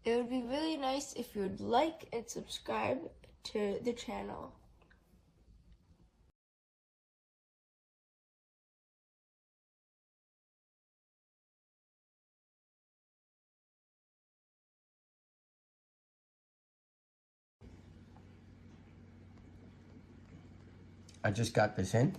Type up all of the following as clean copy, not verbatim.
It would be really nice if you would like and subscribe to the channel. I just got this in.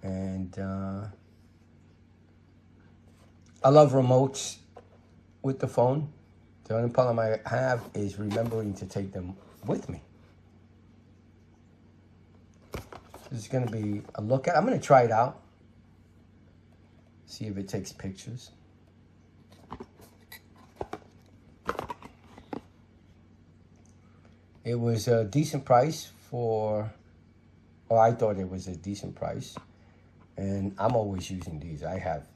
And I love remotes with the phone. The only problem I have is remembering to take them with me. This is going to be a look at. I'm going to try it out. See if it takes pictures. It was a decent price for, or I thought it was a decent price. And I'm always using these. I have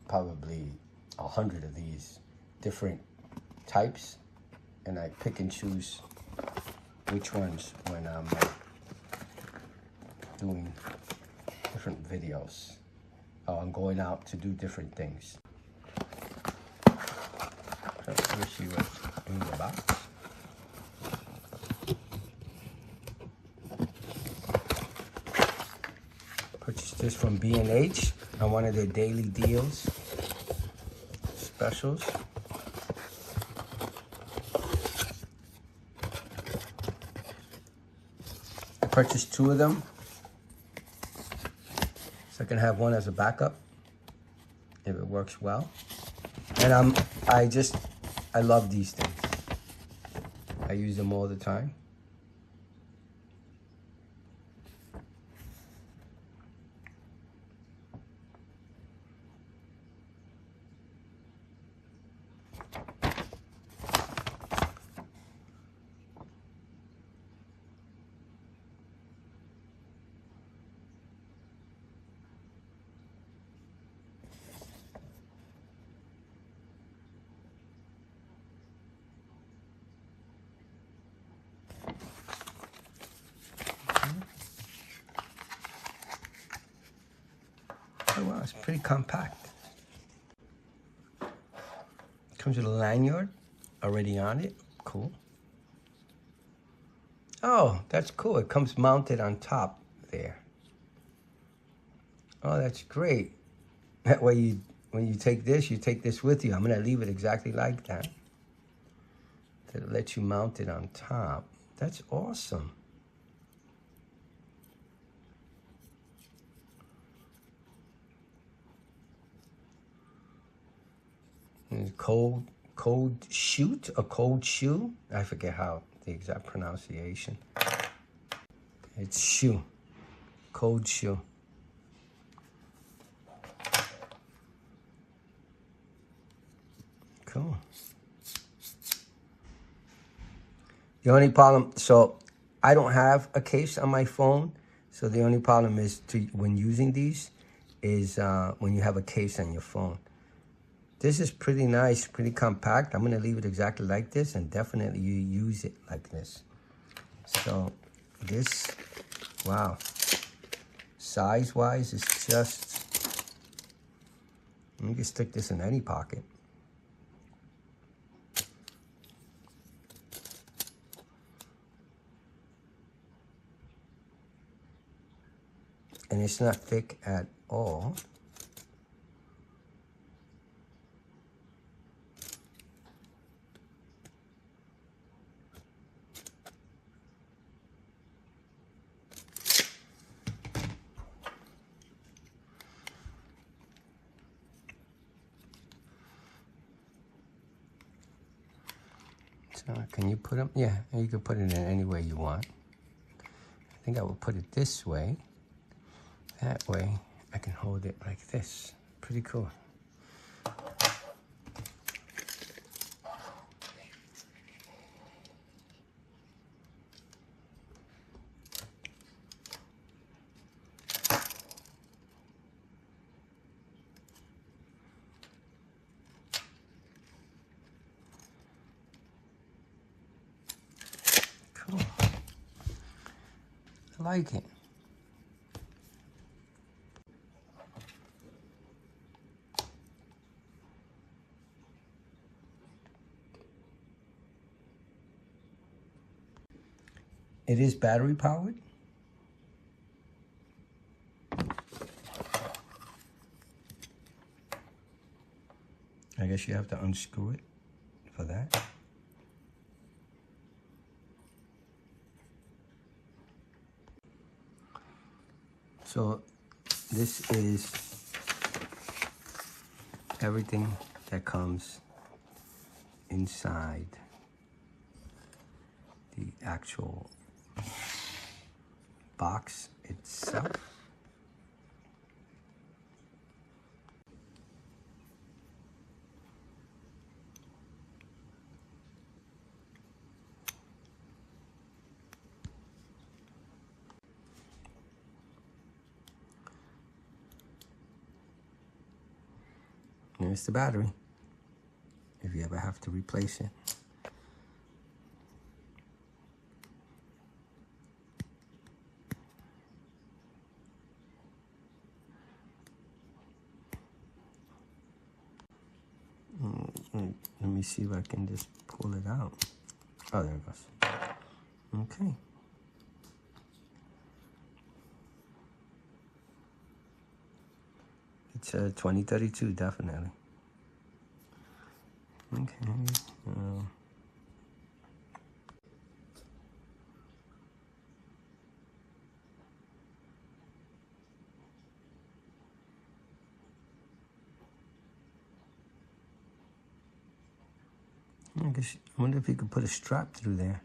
probably 100 of these different types. And I pick and choose which ones when I'm doing different videos. I'm going out to do different things. So let's see what's in the box. Purchased this from B&H on one of their daily deals, specials. I purchased 2 of them, so I can have one as a backup if it works well. And I love these things. I use them all the time. Oh wow, it's pretty compact. Comes with a lanyard already on it. Cool. Oh, that's cool. It comes mounted on top there. Oh, that's great. That way when you take this, you take this with you. I'm gonna leave it exactly like that. That lets you mount it on top. That's awesome. And cold shoot, a cold shoe. I forget how the exact pronunciation. It's shoe, cold shoe. Cool. The only problem, so I don't have a case on my phone. So the only problem is when using these is when you have a case on your phone. This is pretty nice, pretty compact. I'm gonna leave it exactly like this, and definitely you use it like this. So this, wow. Size-wise, it's just, you can stick this in any pocket. And it's not thick at all. So can you put them? Yeah, you can put it in any way you want. I think I will put it this way. That way I can hold it like this. Pretty cool. Cool. I like it. It is battery powered. I guess you have to unscrew it for that. So this is everything that comes inside the actual box itself. There's the battery, if you ever have to replace it. Let me see if I can just pull it out. Oh, there it goes. Okay. It's a 2032, definitely. Okay. I wonder if you could put a strap through there.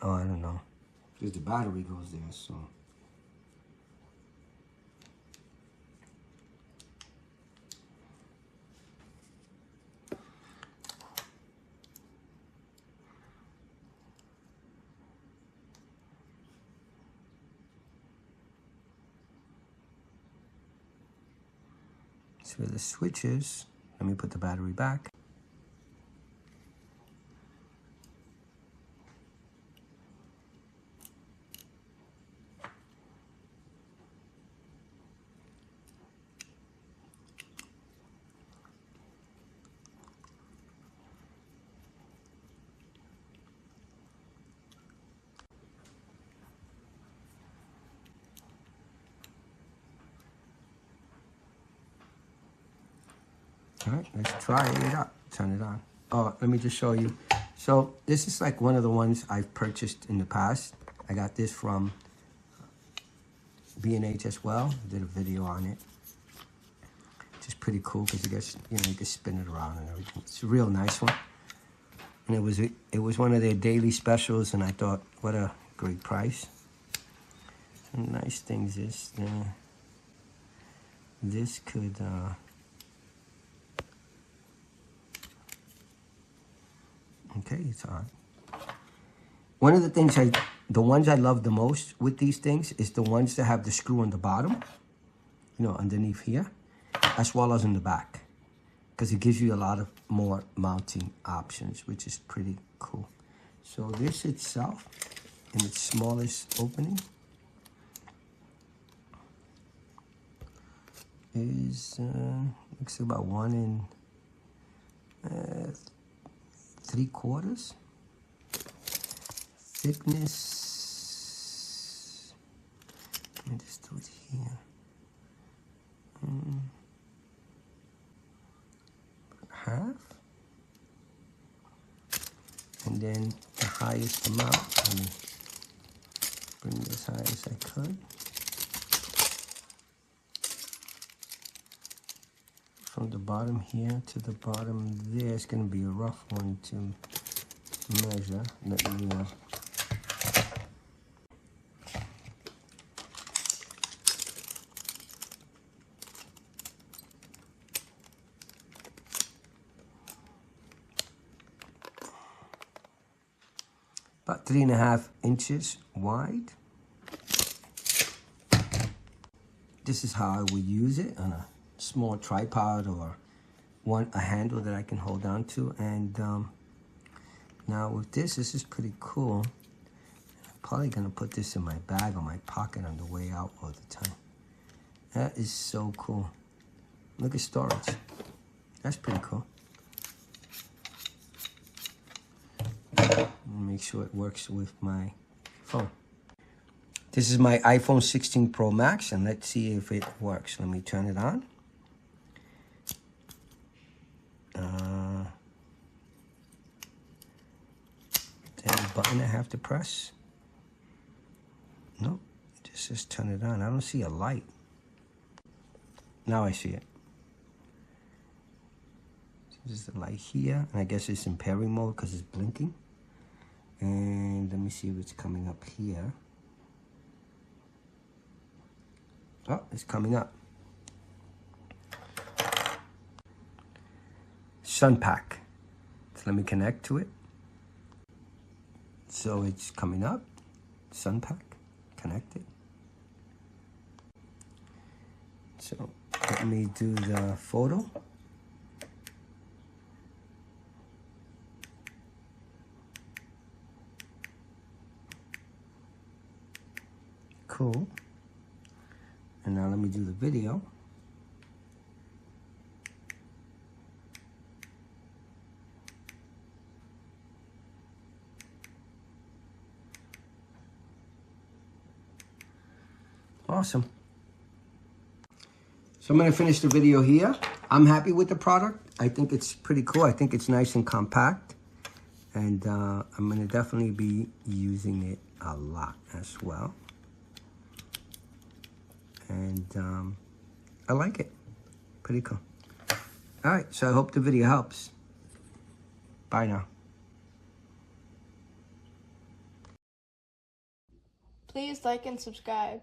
Oh, I don't know. Because the battery goes there, so. That's where the switch is. Let me put the battery back. All right, let's try it out. Turn it on. Oh, let me just show you. So this is like one of the ones I've purchased in the past. I got this from B&H as well. I did a video on it. Just pretty cool because you guys, you can spin it around and everything. It's a real nice one. And it was one of their daily specials, and I thought, what a great price. Some nice things is this could okay, it's on. One of the things the ones I love the most with these things is the ones that have the screw on the bottom, underneath here, as well as in the back, because it gives you a lot of more mounting options, which is pretty cool. So this itself, in its smallest opening, is looks about 1 3/4 thickness. Let me just do it here. Half, and then the highest amount. Let me bring it as high as I could. From the bottom here to the bottom there, it's going to be a rough one to measure. Let me about 3.5 inches wide. This is how I would use it on a small tripod or a handle that I can hold on to. And now with this is pretty cool. I'm probably gonna put this in my bag or my pocket on the way out all the time. That is so cool. Look at storage. That's pretty cool. Make sure it works with my phone. This is my iPhone 16 Pro Max, and let's see if it works. Let me turn it on. There's a button I have to press. Nope, it just says turn it on. I don't see a light. Now I see it. This is the light here, and I guess it's in pairing mode because it's blinking. And let me see if it's coming up here. Oh, it's coming up. Sunpak. So let me connect to it. So it's coming up. Sunpak connected. So let me do the photo. Cool. And now let me do the video. Awesome. So I'm going to finish the video here. I'm happy with the product. I think it's pretty cool. I think it's nice and compact. And I'm going to definitely be using it a lot as well. And I like it. Pretty cool. All right, so I hope the video helps. Bye now. Please like and subscribe.